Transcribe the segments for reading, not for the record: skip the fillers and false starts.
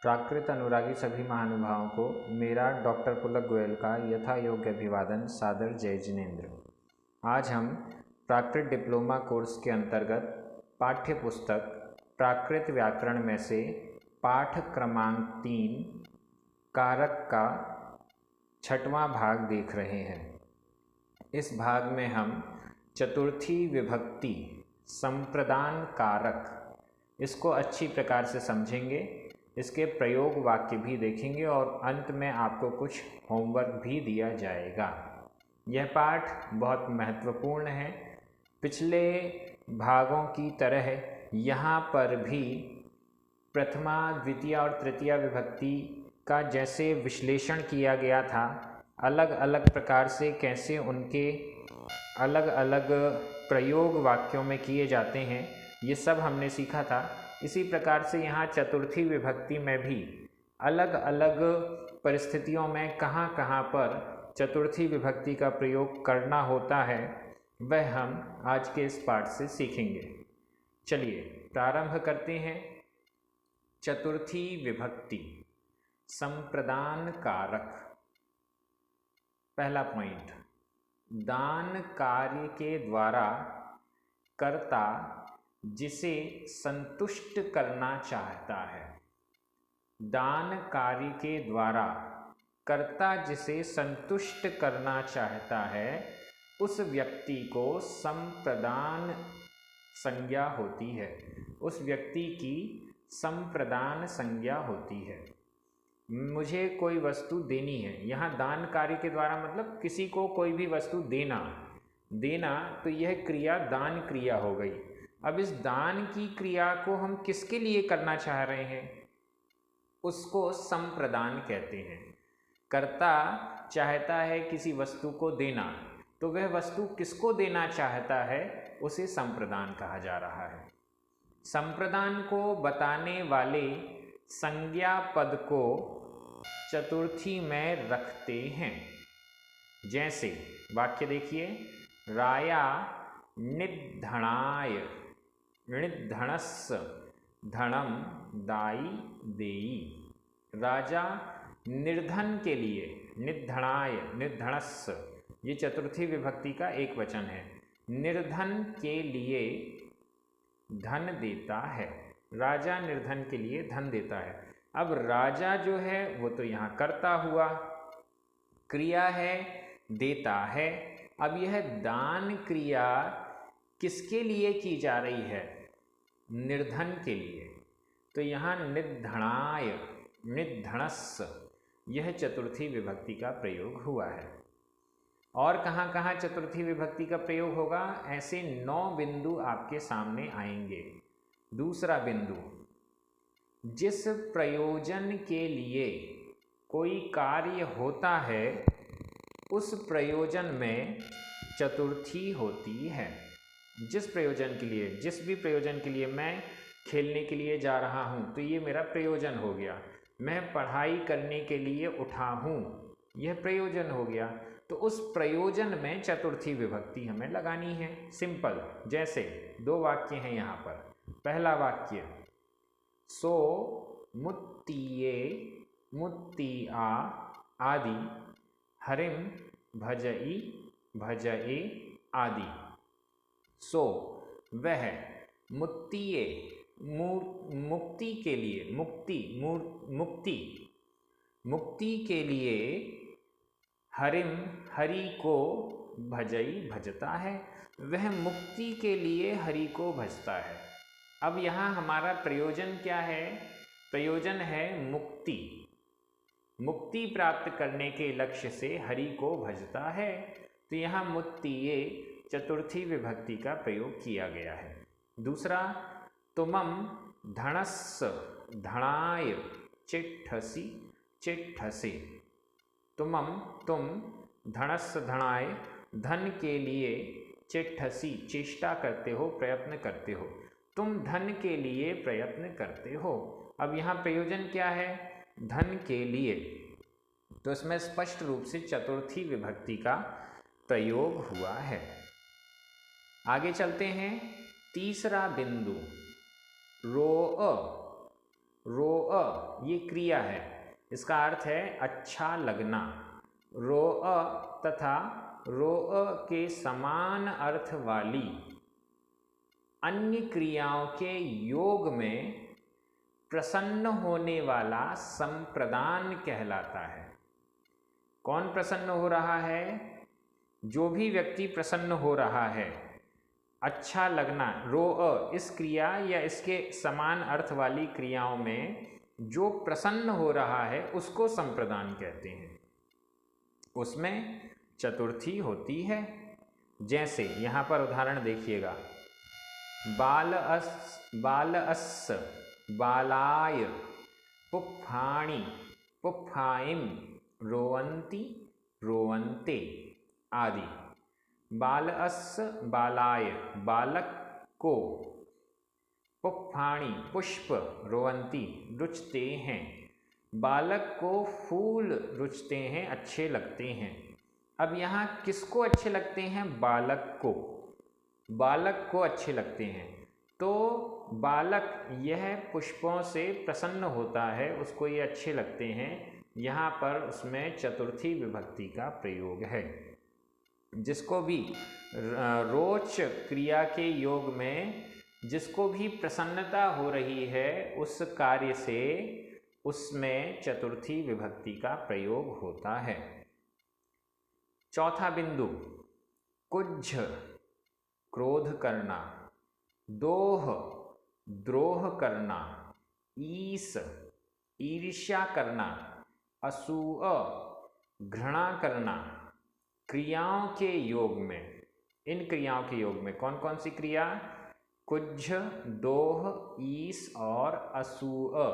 प्राकृत अनुरागी सभी महानुभावों को मेरा डॉक्टर पुलक गोयल का यथा योग्य अभिवादन, सादर जय जिनेन्द्र। आज हम प्राकृत डिप्लोमा कोर्स के अंतर्गत पाठ्य पुस्तक प्राकृत व्याकरण में से पाठ क्रमांक 3 कारक का 6वां भाग देख रहे हैं। इस भाग में हम चतुर्थी विभक्ति संप्रदान कारक इसको अच्छी प्रकार से समझेंगे, इसके प्रयोग वाक्य भी देखेंगे और अंत में आपको कुछ होमवर्क भी दिया जाएगा। यह पाठ बहुत महत्वपूर्ण है। पिछले भागों की तरह यहाँ पर भी प्रथमा, द्वितीय और तृतीया विभक्ति का जैसे विश्लेषण किया गया था, अलग अलग प्रकार से कैसे उनके अलग अलग प्रयोग वाक्यों में किए जाते हैं, ये सब हमने सीखा था। इसी प्रकार से यहाँ चतुर्थी विभक्ति में भी अलग अलग परिस्थितियों में कहाँ कहाँ पर चतुर्थी विभक्ति का प्रयोग करना होता है, वह हम आज के इस पाठ से सीखेंगे। चलिए प्रारंभ करते हैं। चतुर्थी विभक्ति संप्रदान कारक। पहला पॉइंट, दान कार्य के द्वारा कर्ता जिसे संतुष्ट करना चाहता है। दान कार्य के द्वारा कर्ता जिसे संतुष्ट करना चाहता है, उस व्यक्ति को संप्रदान संज्ञा होती है। उस व्यक्ति की संप्रदान संज्ञा होती है। मुझे कोई वस्तु देनी है, यहाँ दान कार्य के द्वारा मतलब किसी को कोई भी वस्तु देना, तो यह क्रिया दान क्रिया हो गई। अब इस दान की क्रिया को हम किसके लिए करना चाह रहे हैं, उसको संप्रदान कहते हैं। कर्ता चाहता है किसी वस्तु को देना, तो वह वस्तु किसको देना चाहता है, उसे संप्रदान कहा जा रहा है। संप्रदान को बताने वाले संज्ञा पद को चतुर्थी में रखते हैं। जैसे वाक्य देखिए, राया निधणाय, निधणस्स धनम दाई देई। राजा निर्धन के लिए, निधणाय निधणस्स, ये चतुर्थी विभक्ति का एक वचन है। निर्धन के लिए धन देता है। राजा निर्धन के लिए धन देता है। अब राजा जो है वो तो यहाँ कर्ता हुआ, क्रिया है देता है। अब यह दान क्रिया किसके लिए की जा रही है, निर्धन के लिए, तो यहाँ निधणाय निधणस्स, यह चतुर्थी विभक्ति का प्रयोग हुआ है। और कहाँ कहाँ चतुर्थी विभक्ति का प्रयोग होगा, ऐसे 9 बिंदु आपके सामने आएंगे। दूसरा बिंदु, जिस प्रयोजन के लिए कोई कार्य होता है, उस प्रयोजन में चतुर्थी होती है। जिस प्रयोजन के लिए, जिस भी प्रयोजन के लिए मैं खेलने के लिए जा रहा हूँ, तो ये मेरा प्रयोजन हो गया। मैं पढ़ाई करने के लिए उठा हूँ, यह प्रयोजन हो गया। तो उस प्रयोजन में चतुर्थी विभक्ति हमें लगानी है। सिंपल, जैसे 2 वाक्य हैं यहाँ पर। पहला वाक्य, सो मुत्तिये मुत्तिआ आदि हरिम भजई भजए आदि। सो वह, मुत्तिये मुक्ति के लिए, मुक्ति के लिए, हरिम हरि को भजई भजता है। वह मुक्ति के लिए हरि को भजता है। अब यहाँ हमारा प्रयोजन क्या है, प्रयोजन है मुक्ति। मुक्ति प्राप्त करने के लक्ष्य से हरि को भजता है, तो यहाँ मुत्तिये चतुर्थी विभक्ति का प्रयोग किया गया है। दूसरा, तुमम धणस्स धणाय चिट्ठसी चिट्ठसे। तुमम तुम, धणस्स धणाय धन के लिए, चिट्ठसी चेष्टा करते हो, प्रयत्न करते हो। तुम धन के लिए प्रयत्न करते हो। अब यहाँ प्रयोजन क्या है, धन के लिए, तो इसमें स्पष्ट रूप से चतुर्थी विभक्ति का प्रयोग हुआ है। आगे चलते हैं। तीसरा बिंदु, रोअ रोअ ये क्रिया है, इसका अर्थ है अच्छा लगना। रोअ तथा रोअ के समान अर्थ वाली अन्य क्रियाओं के योग में प्रसन्न होने वाला संप्रदान कहलाता है। कौन प्रसन्न हो रहा है? जो भी व्यक्ति प्रसन्न हो रहा है। अच्छा लगना, रोअ इस क्रिया या इसके समान अर्थ वाली क्रियाओं में जो प्रसन्न हो रहा है उसको संप्रदान कहते हैं। उसमें चतुर्थी होती है। जैसे यहाँ पर उदाहरण देखिएगा, बालअस्स, बालाय, पुफ्फाणि, पुफ्फाइं, रोवन्ति, रोवन्ते आदि। बालअस्स बालाय बालक को, पुफ्फाणि पुष्प, रोवन्ति रुचते हैं, बालक को फूल रुचते हैं, अच्छे लगते हैं। अब यहाँ किसको अच्छे लगते हैं? बालक को, बालक को अच्छे लगते हैं। तो बालक यह पुष्पों से प्रसन्न होता है, उसको ये अच्छे लगते हैं। यहाँ पर उसमें चतुर्थी विभक्ति का प्रयोग है। जिसको भी रोच क्रिया के योग में जिसको भी प्रसन्नता हो रही है उस कार्य से उसमें चतुर्थी विभक्ति का प्रयोग होता है। चौथा बिंदु, कुज्झ क्रोध करना, दोह द्रोह करना, ईस ईर्ष्या करना, असूअ घृणा करना। क्रियाओं के योग में, इन क्रियाओं के योग में कौन कौन सी क्रिया? कुज्झ, दोह, ईस और असूअ।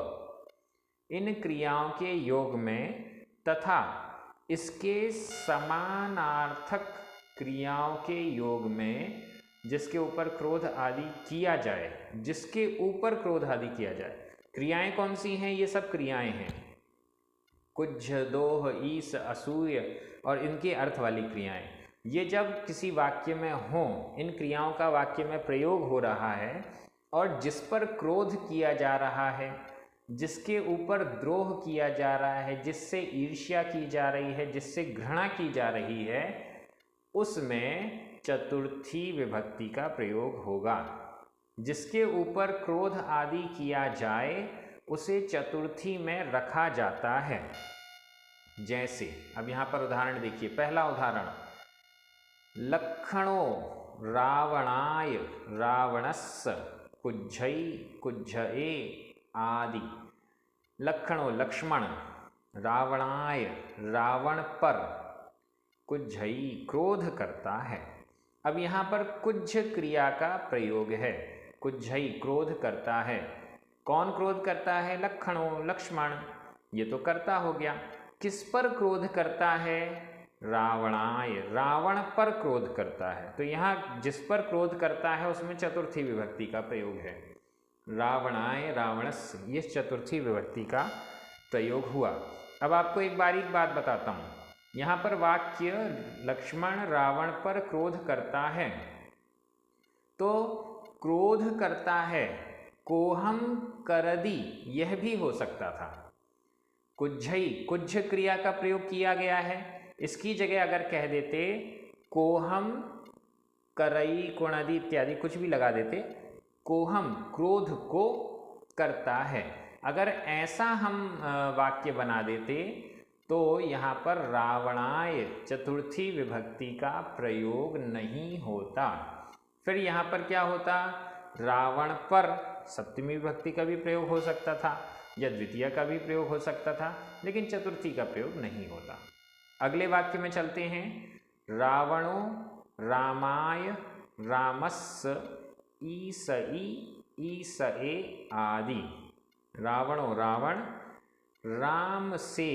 इन क्रियाओं के योग में तथा इसके समानार्थक क्रियाओं के योग में जिसके ऊपर क्रोध आदि किया जाए, जिसके ऊपर क्रोध आदि किया जाए। क्रियाएं कौन सी हैं? ये सब क्रियाएं हैं, कुज्झ, दोह, ईस, असूय और इनके अर्थ वाली क्रियाएं। ये जब किसी वाक्य में हों, इन क्रियाओं का वाक्य में प्रयोग हो रहा है और जिस पर क्रोध किया जा रहा है, जिसके ऊपर द्रोह किया जा रहा है, जिससे ईर्ष्या की जा रही है, जिससे घृणा की जा रही है, उसमें चतुर्थी विभक्ति का प्रयोग होगा। जिसके ऊपर क्रोध आदि किया जाए उसे चतुर्थी में रखा जाता है। जैसे अब यहाँ पर उदाहरण देखिए, पहला उदाहरण, लक्षणो रावणाय रावणस्य कुज्झै कुज्झए आदि। लक्षणों लक्ष्मण, रावणाय रावण पर, कुज्झै क्रोध करता है। अब यहाँ पर कुज्झ क्रिया का प्रयोग है, कुज्झै क्रोध करता है। कौन क्रोध करता है? लक्षणों लक्ष्मण, ये तो करता हो गया। किस पर क्रोध करता है? रावणाय, रावण पर क्रोध करता है। तो यहाँ जिस पर क्रोध करता है उसमें चतुर्थी विभक्ति का प्रयोग है। रावणाय रावणस्य, ये चतुर्थी विभक्ति का प्रयोग हुआ। अब आपको एक बारीक बात बताता हूँ। यहाँ पर वाक्य लक्ष्मण रावण पर क्रोध करता है, तो क्रोध करता है कोहम करदी यह भी हो सकता था। कुज्झै, कुज्झ क्रिया का प्रयोग किया गया है, इसकी जगह अगर कह देते कोहम करई कोणदी इत्यादि कुछ भी लगा देते, कोहम क्रोध को करता है। अगर ऐसा हम वाक्य बना देते तो यहाँ पर रावणाय चतुर्थी विभक्ति का प्रयोग नहीं होता। फिर यहाँ पर क्या होता? रावण पर सप्तमी विभक्ति का भी प्रयोग हो सकता था या द्वितीय का भी प्रयोग हो सकता था, लेकिन चतुर्थी का प्रयोग नहीं होता। अगले वाक्य में चलते हैं। रावणो रामाय रामस्य ईसई ईसए आदि। रावणो रावण राम से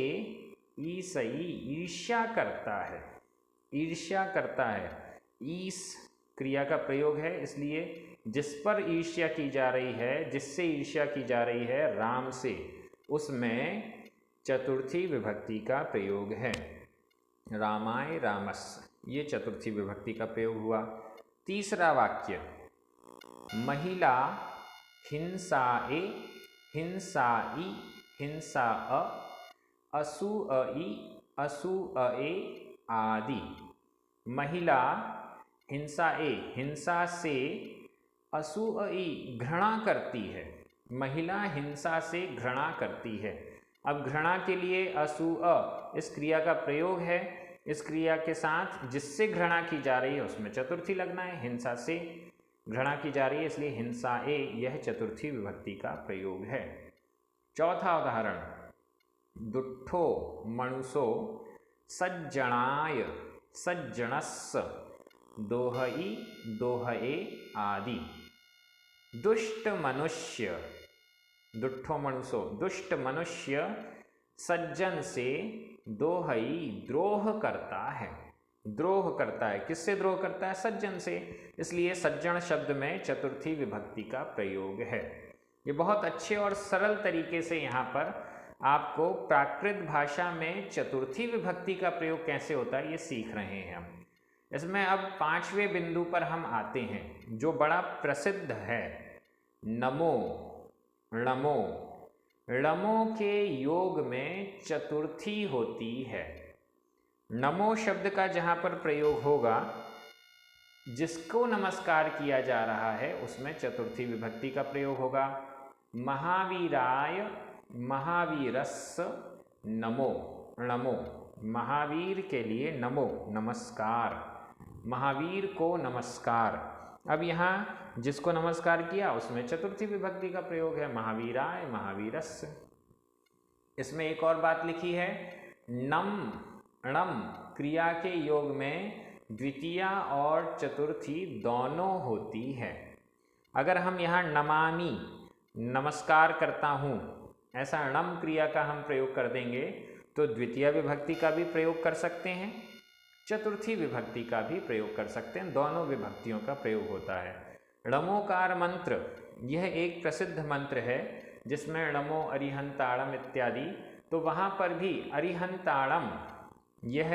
ईसई ईर्ष्या करता है, ईर्ष्या करता है। ईस क्रिया का प्रयोग है, इसलिए जिस पर ईर्ष्या की जा रही है, जिससे ईर्ष्या की जा रही है राम से, उसमें चतुर्थी विभक्ति का प्रयोग है। रामाय रामस्य, ये चतुर्थी विभक्ति का प्रयोग हुआ। तीसरा वाक्य, महिला हिंसाए हिंसाई, हिंसा अ, असूअई, असूअए आदि। महिला हिंसा ए, हिंसा से असूअई घृणा करती है। महिला हिंसा से घृणा करती है। अब घृणा के लिए असूअ इस क्रिया का प्रयोग है। इस क्रिया के साथ जिससे घृणा की जा रही है उसमें चतुर्थी लगना है। हिंसा से घृणा की जा रही है इसलिए हिंसा ए, यह चतुर्थी विभक्ति का प्रयोग है। चौथा उदाहरण, दुट्ठो मनुषो सज्जनाय, सज्जनस्स, दोहई, दोहए आदि। दुष्ट मनुष्य, दुट्ठो मनुष्यो, दुष्ट मनुष्य सज्जन से दोहई द्रोह करता है। द्रोह करता है, किससे द्रोह करता है? सज्जन से, इसलिए सज्जन शब्द में चतुर्थी विभक्ति का प्रयोग है। ये बहुत अच्छे और सरल तरीके से यहाँ पर आपको प्राकृत भाषा में चतुर्थी विभक्ति का प्रयोग कैसे होता है ये सीख रहे हैं हम। इसमें अब 5वें बिंदु पर हम आते हैं जो बड़ा प्रसिद्ध है, नमो, णमो। णमो के योग में चतुर्थी होती है। नमो शब्द का जहाँ पर प्रयोग होगा, जिसको नमस्कार किया जा रहा है उसमें चतुर्थी विभक्ति का प्रयोग होगा। महावीराय, महावीरस्स नमो, णमो। महावीर के लिए नमो, नमस्कार, महावीर को नमस्कार। अब यहाँ जिसको नमस्कार किया उसमें चतुर्थी विभक्ति का प्रयोग है, महावीराय, महावीरस्स। इसमें एक और बात लिखी है, नम, णम क्रिया के योग में द्वितीया और चतुर्थी दोनों होती है। अगर हम यहाँ नमामि, नमस्कार करता हूँ, ऐसा णम क्रिया का हम प्रयोग कर देंगे तो द्वितीय विभक्ति का भी प्रयोग कर सकते हैं, चतुर्थी विभक्ति का भी प्रयोग कर सकते हैं, दोनों विभक्तियों का प्रयोग होता है। णमोकार मंत्र, यह एक प्रसिद्ध मंत्र है जिसमें णमो अरिहंताणम इत्यादि, तो वहाँ पर भी अरिहंताणम यह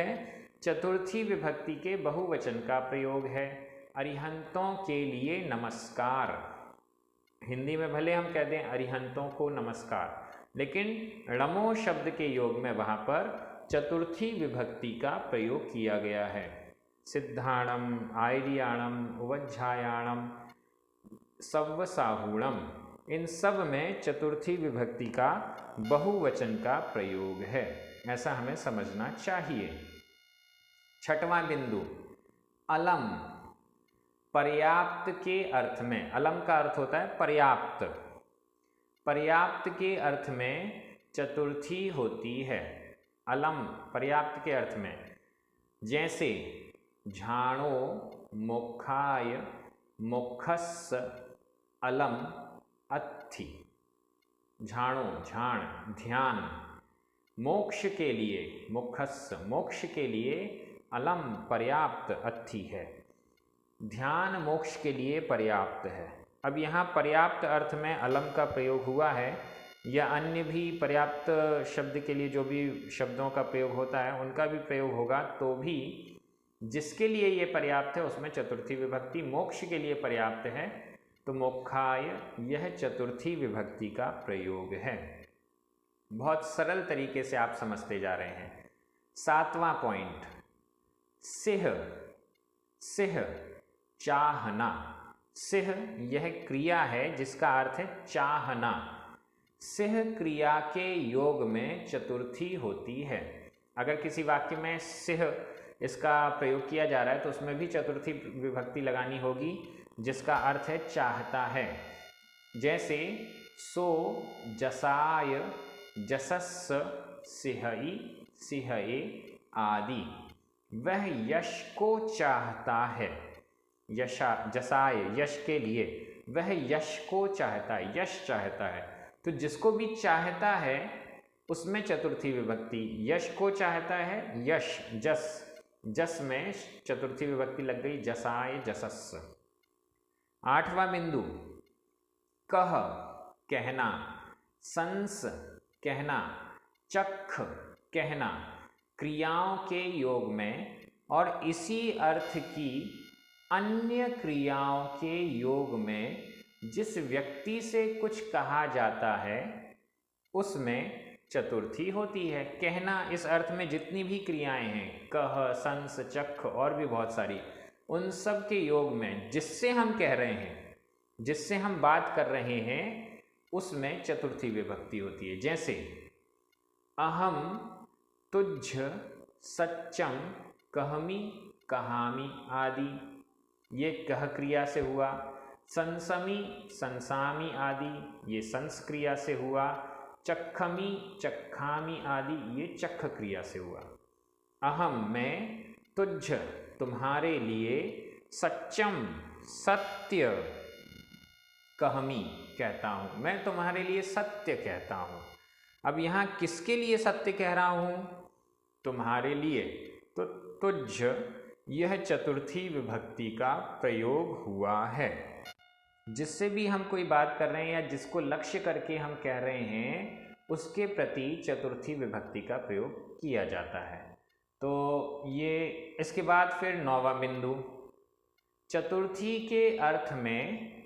चतुर्थी विभक्ति के बहुवचन का प्रयोग है। अरिहंतों के लिए नमस्कार, हिंदी में भले हम कह दें अरिहंतों को नमस्कार, लेकिन णमो शब्द के योग में वहाँ पर चतुर्थी विभक्ति का प्रयोग किया गया है। सिद्धाणम, आयरियाणम, उवज्झायाणम, सव्वसाहूणम, इन सब में चतुर्थी विभक्ति का बहुवचन का प्रयोग है, ऐसा हमें समझना चाहिए। छठवां बिंदु, अलम, पर्याप्त के अर्थ में। अलम का अर्थ होता है पर्याप्त, पर्याप्त के अर्थ में चतुर्थी होती है। अलम पर्याप्त के अर्थ में, जैसे झाणो, मोक्षाय, मोक्षस्स, अलम, अत्थि। झाणो, झाण, ध्यान, मोक्ष के लिए, मोक्षस्स मोक्ष के लिए, अलम पर्याप्त, अत्थि है। ध्यान मोक्ष के लिए पर्याप्त है। अब यहाँ पर्याप्त अर्थ में अलम का प्रयोग हुआ है, या अन्य भी पर्याप्त शब्द के लिए जो भी शब्दों का प्रयोग होता है उनका भी प्रयोग होगा, तो भी जिसके लिए ये पर्याप्त है उसमें चतुर्थी विभक्ति, मोक्ष के लिए पर्याप्त है तो मोक्षाय, यह चतुर्थी विभक्ति का प्रयोग है। बहुत सरल तरीके से आप समझते जा रहे हैं। सातवां पॉइंट, सिह, सिह चाहना। सिह यह क्रिया है जिसका अर्थ है चाहना। सिह क्रिया के योग में चतुर्थी होती है। अगर किसी वाक्य में सिह इसका प्रयोग किया जा रहा है तो उसमें भी चतुर्थी विभक्ति लगानी होगी जिसका अर्थ है चाहता है। जैसे सो जसाय, जसस्स, सिहई, सिहए आदि। वह यश को चाहता है। यशा, जसाय यश के लिए, वह यश को चाहता है, यश चाहता है। तो जिसको भी चाहता है उसमें चतुर्थी विभक्ति, यश को चाहता है, यश, जस, जस में चतुर्थी विभक्ति लग गई, जसाय, जसस्स। आठवां बिंदु, कह कहना, संस कहना, चख कहना। क्रियाओं के योग में और इसी अर्थ की अन्य क्रियाओं के योग में जिस व्यक्ति से कुछ कहा जाता है उसमें चतुर्थी होती है। कहना इस अर्थ में जितनी भी क्रियाएं हैं, कह, संस, चख और भी बहुत सारी, उन सब के योग में जिससे हम कह रहे हैं, जिससे हम बात कर रहे हैं, उसमें चतुर्थी विभक्ति होती है। जैसे अहम, तुझ, सच्चम, कहमी, कहामी आदि, ये कह क्रिया से हुआ। संसमी, संसामी आदि, ये संस क्रिया से हुआ। चखमी, चखामी आदि, ये चख क्रिया से हुआ। अहम, मैं, तुझ, तुम्हारे लिए, सच्चम, सत्य, कहमी, कहता हूँ, मैं तुम्हारे लिए सत्य कहता हूँ। अब यहाँ किसके लिए सत्य कह रहा हूँ? तुम्हारे लिए। तो तुझ, यह चतुर्थी विभक्ति का प्रयोग हुआ है। जिससे भी हम कोई बात कर रहे हैं या जिसको लक्ष्य करके हम कह रहे हैं, उसके प्रति चतुर्थी विभक्ति का प्रयोग किया जाता है। तो ये, इसके बाद फिर नौवां बिंदु, चतुर्थी के अर्थ में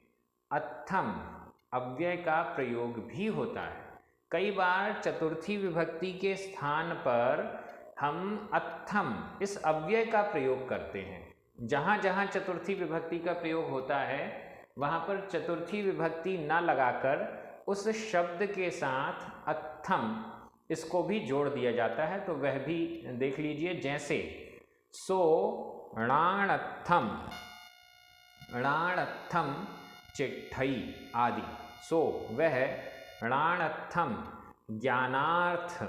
अत्थम अव्यय का प्रयोग भी होता है। कई बार चतुर्थी विभक्ति के स्थान पर हम अत्थम, इस अव्यय का प्रयोग करते हैं। जहाँ जहाँ चतुर्थी विभक्ति का प्रयोग होता है वहाँ पर चतुर्थी विभक्ति न लगाकर उस शब्द के साथ अत्थम, इसको भी जोड़ दिया जाता है। तो वह भी देख लीजिए। जैसे सो णाणत्थम, णाणत्थम चिट्ठई आदि। सो वह, णाणत्थम ज्ञानार्थ,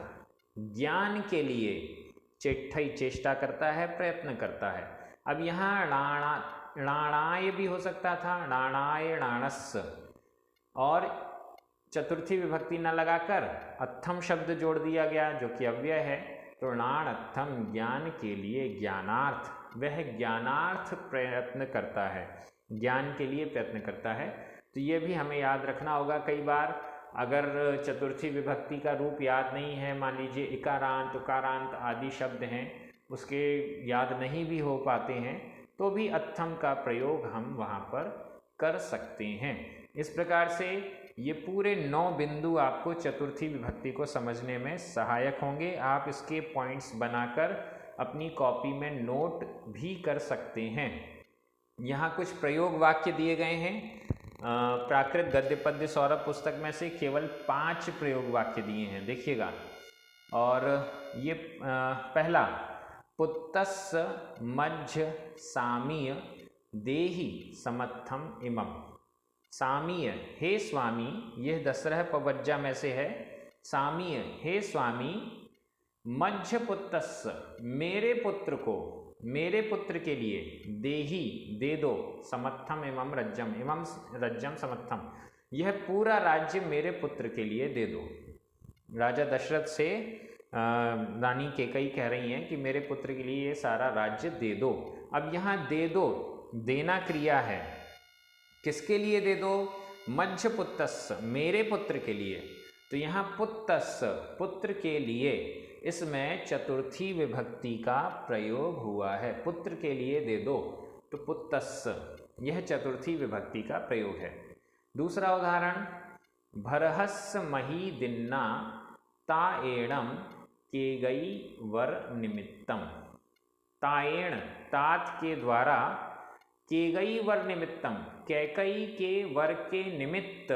ज्ञान के लिए, चिट्ठई चेष्टा करता है, प्रयत्न करता है। अब यहाँ णाणाय भी हो सकता था, णाणाय, णाणस्स, और चतुर्थी विभक्ति न लगाकर अत्थम शब्द जोड़ दिया गया जो कि अव्यय है। तो णाणत्थम, ज्ञान के लिए, ज्ञानार्थ, वह ज्ञानार्थ प्रयत्न करता है, ज्ञान के लिए प्रयत्न करता है। तो ये भी हमें याद रखना होगा। कई बार अगर चतुर्थी विभक्ति का रूप याद नहीं है, मान लीजिए इकारांत, उकारांत आदि शब्द हैं, उसके याद नहीं भी हो पाते हैं, तो भी अत्थम का प्रयोग हम वहाँ पर कर सकते हैं। इस प्रकार से ये पूरे 9 बिंदु आपको चतुर्थी विभक्ति को समझने में सहायक होंगे। आप इसके पॉइंट्स बनाकर अपनी कॉपी में नोट भी कर सकते हैं। यहाँ कुछ प्रयोग वाक्य दिए गए हैं। प्राकृत गद्य पद्य सौरभ पुस्तक में से केवल 5 प्रयोग वाक्य दिए हैं, देखिएगा। और ये पहला, पुत्तस्य मज्झ सामीय देहि समर्थम इमम। सामीय, हे स्वामी, यह दसरह पवज्जा में से है। सामीय, हे स्वामी, मज्झ पुत्तस्य, मेरे पुत्र को, मेरे पुत्र के लिए, देही, दे दो, समर्थम इमम रज्जम, इमम रज्जम समर्थम, यह पूरा राज्य मेरे पुत्र के लिए दे दो। राजा दशरथ से रानी कैकेयी कह रही हैं कि मेरे पुत्र के लिए ये सारा राज्य दे दो। अब यहाँ दे दो, देना क्रिया है, किसके लिए दे दो? मज्झ पुत्तस्य, मेरे पुत्र के लिए। तो यहाँ पुत्तस्य, पुत्र के लिए, इसमें चतुर्थी विभक्ति का प्रयोग हुआ है। पुत्र के लिए दे दो, तो पुत्तस्य, यह चतुर्थी विभक्ति का प्रयोग है। दूसरा उदाहरण, भरहस्य मही दिन्ना ताएणम केगई वर निमित्तम। ताएण, तात के द्वारा, केगई वर निमित्तम, कैकेयी के वर के निमित्त,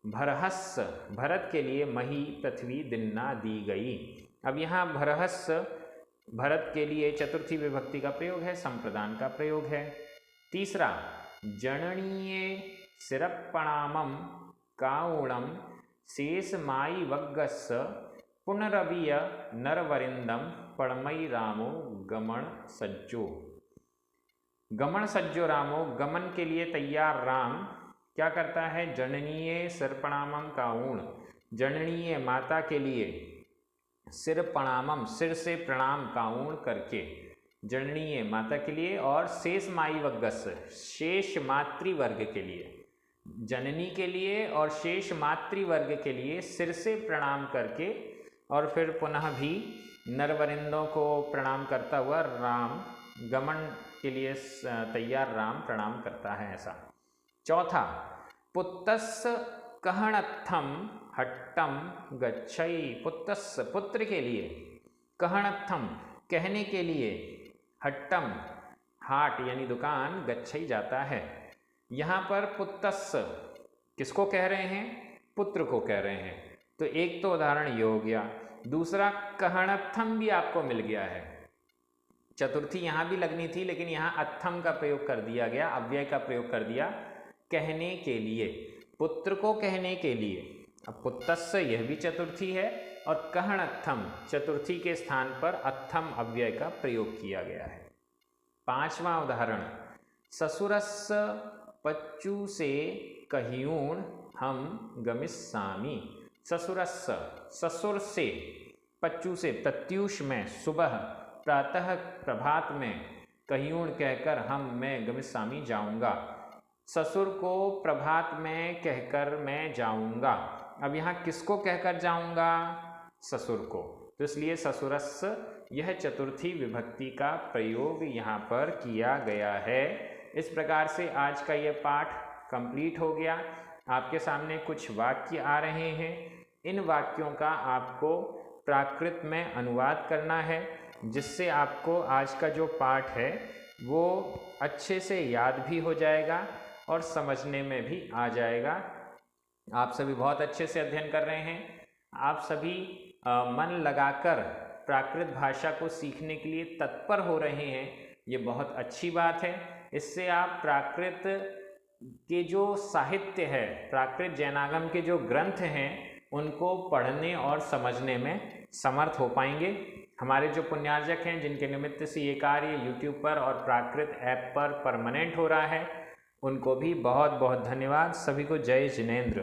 भरहस्य, भरत के लिए, मही पृथ्वी, दिन्ना दी गई। अब यहाँ भरहस्य, भरत के लिए चतुर्थी विभक्ति का प्रयोग है, संप्रदान का प्रयोग है। तीसरा, जननीय सिरप्पणामम काऊणम शेषमाई वग्गस्य पुनरवीय नरवरिंदम पड़मई रामो गमन सज्जो। गमन सज्जो रामो, गमन के लिए तैयार राम क्या करता है? जननीय सिरपणामम काऊण, जननीय माता के लिए, सिर प्रणामम, सिर से प्रणाम, काऊण करके, जननीय माता के लिए, और शेष माई वग्गस्य, शेष मातृवर्ग के लिए, जननी के लिए और शेष मातृवर्ग के लिए सिर से प्रणाम करके, और फिर पुनः भी नरवरिंदों को प्रणाम करता हुआ राम, गमन के लिए तैयार राम प्रणाम करता है, ऐसा। चौथा, पुत्तस्स कहणत्थम हट्टम गच्छई। पुत्तस्स पुत्र के लिए, कहणत्थम कहने के लिए, हट्टम हाट यानी दुकान, गच्छई जाता है। यहाँ पर पुत्तस्स किसको कह रहे हैं? पुत्र को कह रहे हैं। तो एक तो उदाहरण ये हो गया, दूसरा कहणत्थम भी आपको मिल गया है। चतुर्थी यहाँ भी लगनी थी, लेकिन यहाँ अत्थम का प्रयोग कर दिया गया, अव्यय का प्रयोग कर दिया, कहने के लिए, पुत्र को कहने के लिए। अब पुत्तस्स यह भी चतुर्थी है और कहणत्थम चतुर्थी के स्थान पर अत्थम अव्यय का प्रयोग किया गया है। पांचवा उदाहरण, ससुरस्स पच्चू से कहियूण हम गमिस्सामी। ससुरस्स ससुर से, पच्चू से प्रत्यूष में, सुबह प्रातः प्रभात में, कहियूण कहकर हम मैं गमिस्सामी जाऊंगा। ससुर को प्रभात में कहकर मैं जाऊंगा। अब यहाँ किसको कहकर जाऊंगा? ससुर को। तो इसलिए ससुरस्स यह चतुर्थी विभक्ति का प्रयोग यहाँ पर किया गया है। इस प्रकार से आज का यह पाठ कंप्लीट हो गया। आपके सामने कुछ वाक्य आ रहे हैं। इन वाक्यों का आपको प्राकृत में अनुवाद करना है, जिससे आपको आज का जो पाठ है वो अच्छे से याद भी हो जाएगा और समझने में भी आ जाएगा। आप सभी बहुत अच्छे से अध्ययन कर रहे हैं। आप सभी मन लगाकर प्राकृत भाषा को सीखने के लिए तत्पर हो रहे हैं। ये बहुत अच्छी बात है। इससे आप प्राकृत के जो साहित्य है, प्राकृत जैनागम के जो ग्रंथ हैं, उनको पढ़ने और समझने में समर्थ हो पाएंगे। हमारे जो पुण्यार्जक हैं, जिनके निमित्त से ये कार्य YouTube पर और प्राकृत ऐप पर परमानेंट हो रहा है, उनको भी बहुत बहुत धन्यवाद। सभी को जय जिनेंद्र।